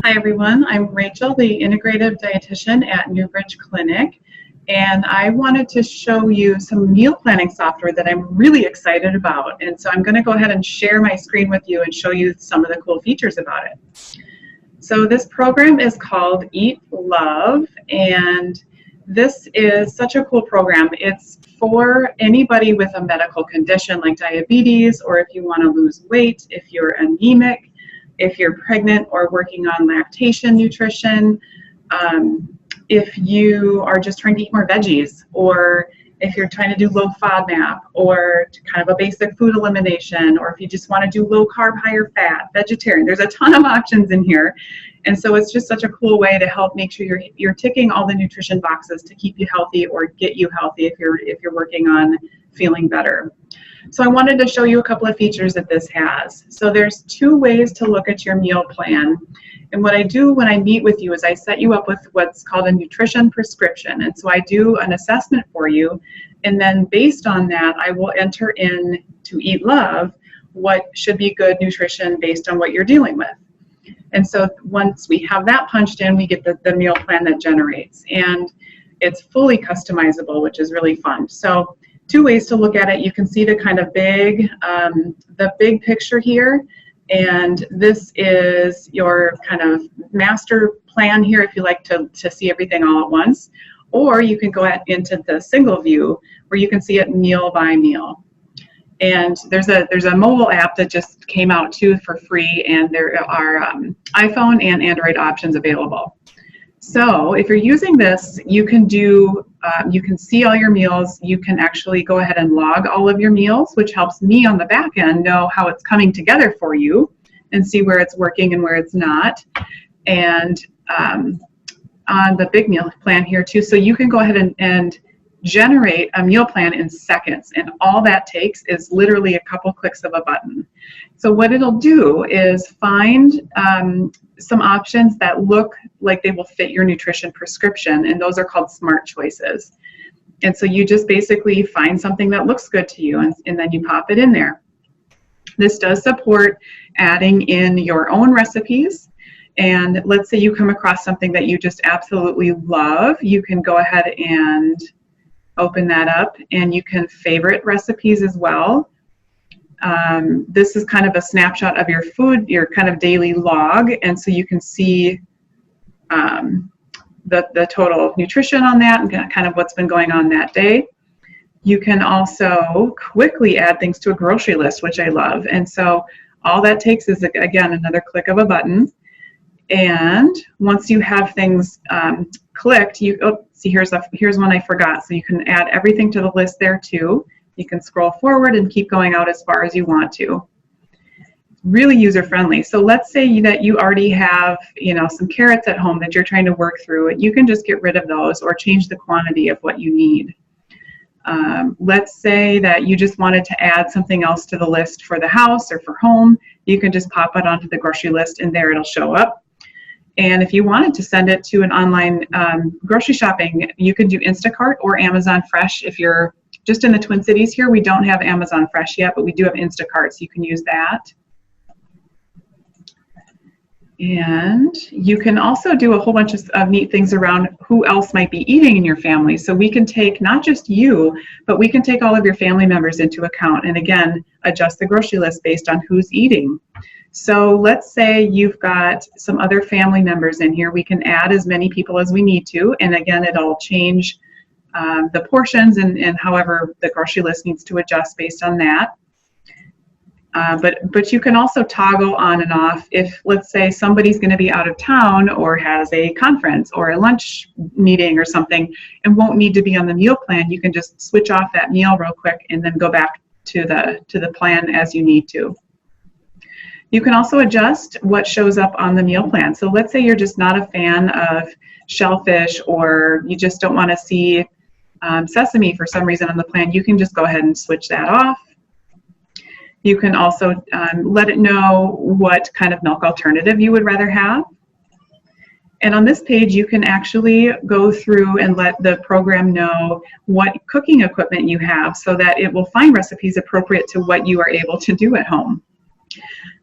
Hi everyone, I'm Rachel, the Integrative Dietitian at Newbridge Clinic, and I wanted to show you some meal planning software that I'm really excited about. And so I'm going to go ahead and share my screen with you and show you some of the cool features about it. So this program is called EatLove, and this is such a cool program. It's for anybody with a medical condition like diabetes, or if you want to lose weight, if you're anemic, if you're pregnant or working on lactation nutrition, if you are just trying to eat more veggies, or if you're trying to do low FODMAP, or kind of a basic food elimination, or if you just want to do low carb, higher fat, vegetarian. There's a ton of options in here. And so it's just such a cool way to help make sure you're ticking all the nutrition boxes to keep you healthy or get you healthy if you're working on feeling better. So I wanted to show you a couple of features that this has. So there's two ways to look at your meal plan. And what I do when I meet with you is I set you up with what's called a nutrition prescription. And so I do an assessment for you. And then based on that, I will enter in to EatLove what should be good nutrition based on what you're dealing with. And so once we have that punched in, we get the meal plan that generates. And it's fully customizable, which is really fun. So two ways to look at it. You can see the kind of the big picture here. And this is your kind of master plan here if you like to see everything all at once. Or you can go into the single view where you can see it meal by meal. And there's a mobile app that just came out too for free, and there are iPhone and Android options available. So if you're using this, you can see all your meals. You can actually go ahead and log all of your meals, which helps me on the back end know how it's coming together for you and see where it's working and where it's not. And on the big meal plan here too, so you can go ahead and generate a meal plan in seconds, and all that takes is literally a couple clicks of a button. So what it'll do is find some options that look like they will fit your nutrition prescription, and those are called smart choices. And so you just basically find something that looks good to you, and then you pop it in there. This does support adding in your own recipes. And let's say you come across something that you just absolutely love, you can go ahead and open that up, and you can favorite recipes as well. This is kind of a snapshot of your food, your kind of daily log, and so you can see the total nutrition on that and kind of what's been going on that day. You can also quickly add things to a grocery list, which I love. And so all that takes is, again, another click of a button. And once you have things clicked, see, here's one I forgot. So you can add everything to the list there too. You can scroll forward and keep going out as far as you want to. Really user friendly. So let's say that you already have, some carrots at home that you're trying to work through. You can just get rid of those or change the quantity of what you need. Let's say that you just wanted to add something else to the list for the house or for home. You can just pop it onto the grocery list, and there it'll show up. And if you wanted to send it to an online grocery shopping, you can do Instacart or Amazon Fresh. If you're just in the Twin Cities here, we don't have Amazon Fresh yet, but we do have Instacart, so you can use that. And you can also do a whole bunch of neat things around who else might be eating in your family. So we can take not just you, but we can take all of your family members into account, and again, adjust the grocery list based on who's eating. So let's say you've got some other family members in here. We can add as many people as we need to, and again, it'll change the portions and however the grocery list needs to adjust based on that. But you can also toggle on and off if, let's say, somebody's going to be out of town or has a conference or a lunch meeting or something and won't need to be on the meal plan. You can just switch off that meal real quick and then go back to the plan as you need to. You can also adjust what shows up on the meal plan. So let's say you're just not a fan of shellfish, or you just don't want to see sesame for some reason on the plan. You can just go ahead and switch that off. You can also let it know what kind of milk alternative you would rather have. And on this page, you can actually go through and let the program know what cooking equipment you have so that it will find recipes appropriate to what you are able to do at home.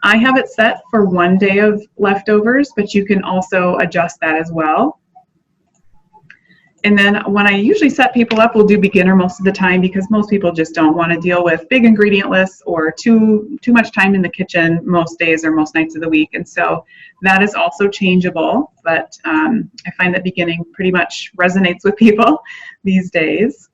I have it set for 1 day of leftovers, but you can also adjust that as well. And then when I usually set people up, we'll do beginner most of the time because most people just don't want to deal with big ingredient lists or too much time in the kitchen most days or most nights of the week. And so that is also changeable, but I find that beginning pretty much resonates with people these days.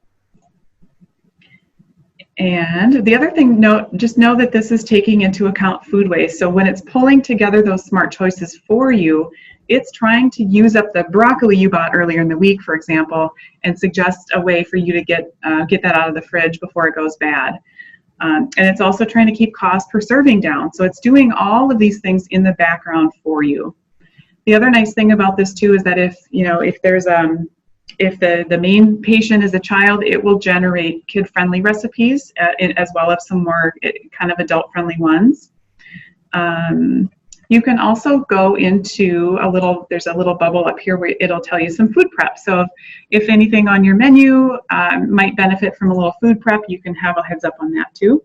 And the other thing, just know that this is taking into account food waste. So when it's pulling together those smart choices for you, it's trying to use up the broccoli you bought earlier in the week, for example, and suggest a way for you to get that out of the fridge before it goes bad. And it's also trying to keep cost per serving down. So it's doing all of these things in the background for you. The other nice thing about this too is that if the main patient is a child, it will generate kid-friendly recipes as well as some more kind of adult-friendly ones. You can also go into there's a little bubble up here where it'll tell you some food prep. So if anything on your menu might benefit from a little food prep, you can have a heads up on that too.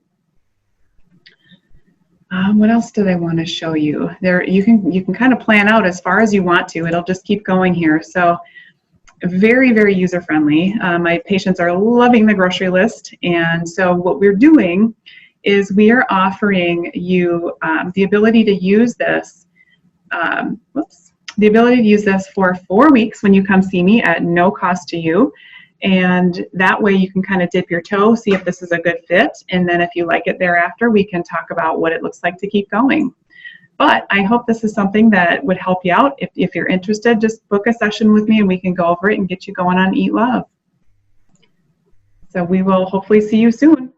What else did I want to show you? You can kind of plan out as far as you want to. It'll just keep going here. So very, very user-friendly. My patients are loving the grocery list. And so what we're doing is we are offering you the ability to use this, for 4 weeks when you come see me at no cost to you. And that way you can kind of dip your toe, see if this is a good fit. And then if you like it thereafter, we can talk about what it looks like to keep going. But I hope this is something that would help you out. If you're interested, just book a session with me and we can go over it and get you going on EatLove. So we will hopefully see you soon.